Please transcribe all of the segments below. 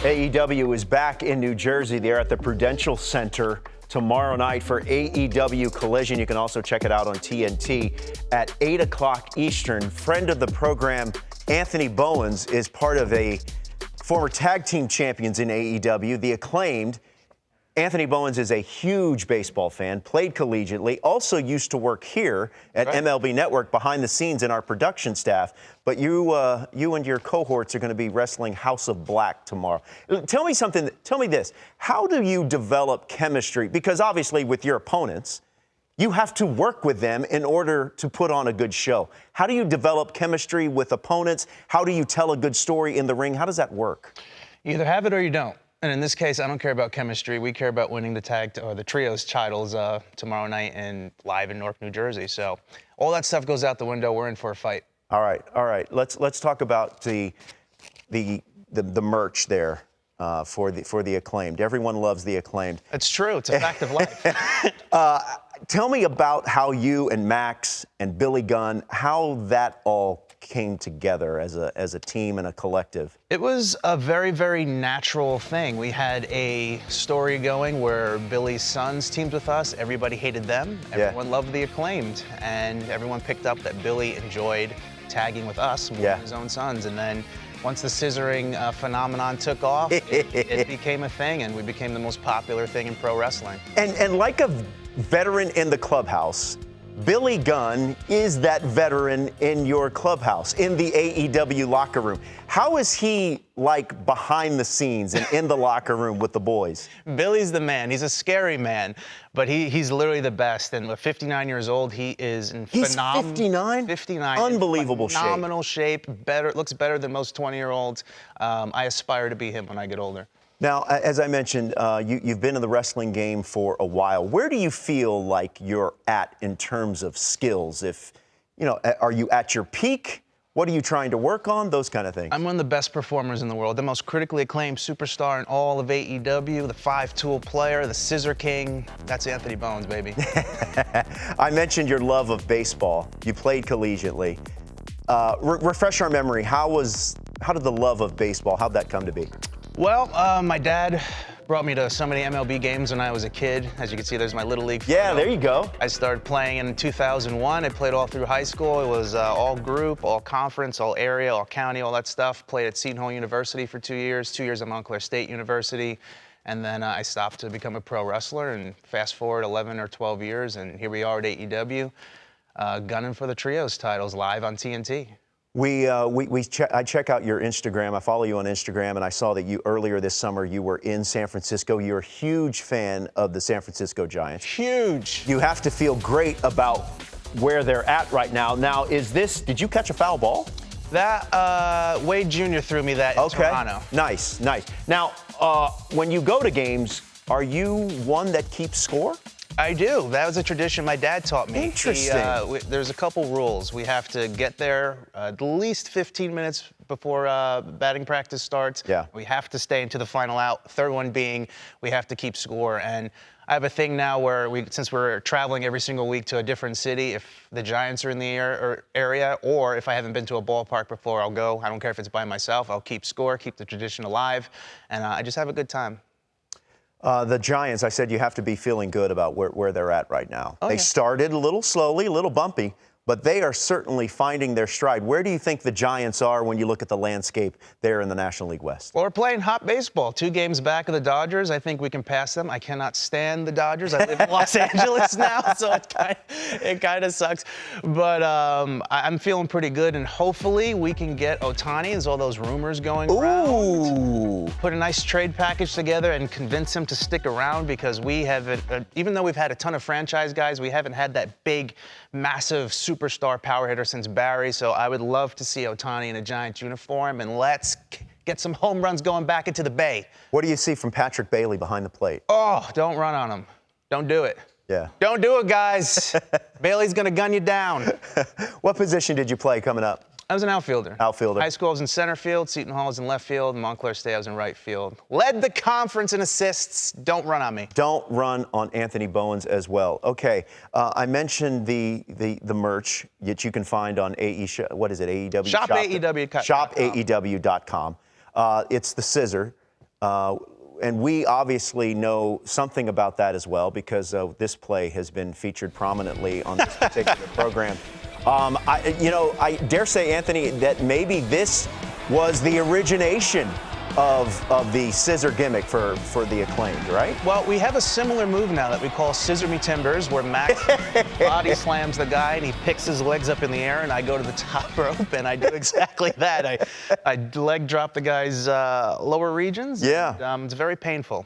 AEW is back in New Jersey. They're at the Prudential Center tomorrow night for AEW Collision. You can also check it out on TNT at 8 o'clock Eastern. Friend of the program, Anthony Bowens, is part of a former tag team champions in AEW, the Acclaimed. Anthony Bowens is a huge baseball fan, played collegiately, also used to work here at MLB Network behind the scenes in our production staff. But you and your cohorts are going to be wrestling House of Black tomorrow. Tell me something. Tell me this. How do you develop chemistry? Because obviously with your opponents, you have to work with them in order to put on a good show. How do you develop chemistry with opponents? How do you tell a good story in the ring? How does that work? You either have it or you don't. And in this case, I don't care about chemistry. We care about winning the the trios titles tomorrow night and live in Newark, New Jersey. So all that stuff goes out the window. We're in for a fight. All right. Let's talk about the merch there for the Acclaimed. Everyone loves the Acclaimed. It's true. It's a fact of life. Tell me about how you and Max and Billy Gunn, how that all came together as a team and a collective. It was a very, very natural thing. We had a story going where Billy's sons teamed with us. Everybody hated them. Everyone loved the Acclaimed. And everyone picked up that Billy enjoyed tagging with us more than his own sons. And then once the scissoring phenomenon took off, it became a thing, and we became the most popular thing in pro wrestling. And like a veteran in the clubhouse, Billy Gunn is that veteran in your clubhouse, in the AEW locker room. How is he like behind the scenes and in the locker room with the boys? Billy's the man. He's a scary man, but he's literally the best. And at 59 years old, he is in phenomenal. 59? 59. Unbelievable shape. Phenomenal shape. Looks better than most 20-year-olds. I aspire to be him when I get older. Now, as I mentioned, you've been in the wrestling game for a while. Where do you feel like you're at in terms of skills? Are you at your peak? What are you trying to work on? Those kind of things. I'm one of the best performers in the world, the most critically acclaimed superstar in all of AEW, the 5-tool player, the Scissor King. That's Anthony Bowens, baby. I mentioned your love of baseball. You played collegiately. Refresh our memory. How did the love of baseball, how'd that come to be? Well, my dad brought me to so many MLB games when I was a kid. As you can see, there's my Little League photo. Yeah, there you go. I started playing in 2001. I played all through high school. It was all group, all conference, all area, all county, all that stuff. Played at Seton Hall University for 2 years, 2 years at Montclair State University. And then I stopped to become a pro wrestler, and fast forward 11 or 12 years, and here we are at AEW, gunning for the trios titles live on TNT. I check out your Instagram. I follow you on Instagram, and I saw that you earlier this summer you were in San Francisco. You're a huge fan of the San Francisco Giants. Huge. You have to feel great about where they're at right now. Now, did you catch a foul ball? That Wade Jr. threw me that in Toronto. Nice. Now, when you go to games, are you one that keeps score? I do. That was a tradition my dad taught me. Interesting. There's a couple rules. We have to get there at least 15 minutes before batting practice starts. Yeah. We have to stay into the final out. Third one being we have to keep score. And I have a thing now where since we're traveling every single week to a different city, if the Giants are in the area or if I haven't been to a ballpark before, I'll go. I don't care if it's by myself. I'll keep score, keep the tradition alive, and I just have a good time. The Giants, I said you have to be feeling good about where they're at right now. They started a little slowly, a little bumpy, but they are certainly finding their stride. Where do you think the Giants are when you look at the landscape there in the National League West? Well, we're playing hot baseball. 2 games back of the Dodgers. I think we can pass them. I cannot stand the Dodgers. I live in Los Angeles now, so it kind of sucks. But I'm feeling pretty good, and hopefully we can get Ohtani. There's all those rumors going around. Put a nice trade package together and convince him to stick around because we haven't, even though we've had a ton of franchise guys, we haven't had that big, massive superstar power hitter since Barry. So I would love to see Ohtani in a Giants uniform, and let's get some home runs going back into the Bay. What do you see from Patrick Bailey behind the plate? Oh, don't run on him. Don't do it. Yeah. Don't do it, guys. Bailey's going to gun you down. What position did you play coming up? I was an outfielder. Outfielder. High school I was in center field. Seton Hall was in left field. Montclair State I was in right field. Led the conference in assists. Don't run on me. Don't run on Anthony Bowens as well. Okay. I mentioned the merch that you can find on AEW. Shop AEW. ShopAEW.com. It's the scissor. And we obviously know something about that as well because this play has been featured prominently on this particular program. I dare say, Anthony, that maybe this was the origination of the scissor gimmick for the Acclaimed, right? Well, we have a similar move now that we call Scissor Me Timbers, where Max body slams the guy and he picks his legs up in the air, and I go to the top rope and I do exactly that. I leg drop the guy's lower regions. Yeah. And, it's very painful.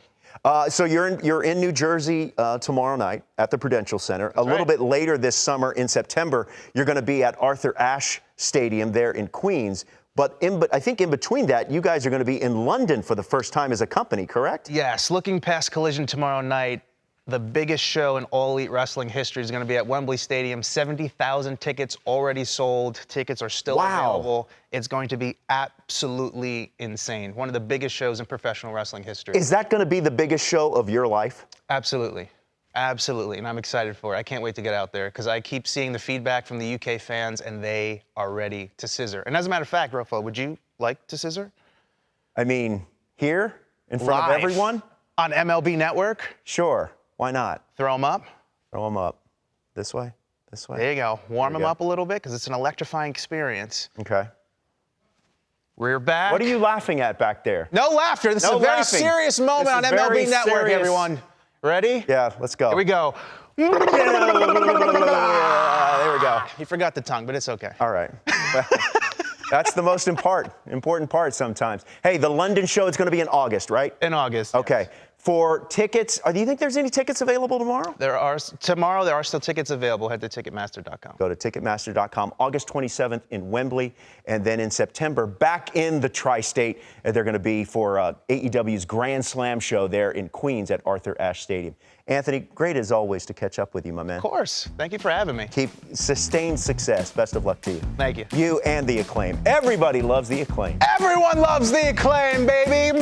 So you're in New Jersey tomorrow night at the Prudential Center. A little bit later this summer in September, you're going to be at Arthur Ashe Stadium there in Queens. But I think in between that, you guys are going to be in London for the first time as a company, correct? Yes, looking past Collision tomorrow night, the biggest show in All Elite Wrestling history is going to be at Wembley Stadium. 70,000 tickets already sold. Tickets are still available. It's going to be absolutely insane. One of the biggest shows in professional wrestling history. Is that going to be the biggest show of your life? Absolutely. Absolutely, and I'm excited for it. I can't wait to get out there because I keep seeing the feedback from the UK fans, and they are ready to scissor. And as a matter of fact, Rofo, would you like to scissor? I mean, here in front of everyone? On MLB Network? Sure. Why not? Throw them up? Throw them up. This way? This way? There you go. Warm them up a little bit because it's an electrifying experience. Okay. Rear back. What are you laughing at back there? No laughter. This is a very serious moment on MLB Network, everyone. Ready? Yeah, let's go. Here we go. There we go. He forgot the tongue, but it's okay. All right. That's the most important part sometimes. Hey, the London show is going to be in August, right? In August. Okay. Yes. For tickets, do you think there's any tickets available tomorrow? There are still tickets available. Head to Ticketmaster.com. Go to Ticketmaster.com. August 27th in Wembley, and then in September, back in the tri-state, they're going to be for AEW's Grand Slam show there in Queens at Arthur Ashe Stadium. Anthony, great as always to catch up with you, my man. Of course. Thank you for having me. Keep sustained success. Best of luck to you. Thank you. You and the Acclaim. Everybody loves the Acclaim. Everyone loves the Acclaim, baby.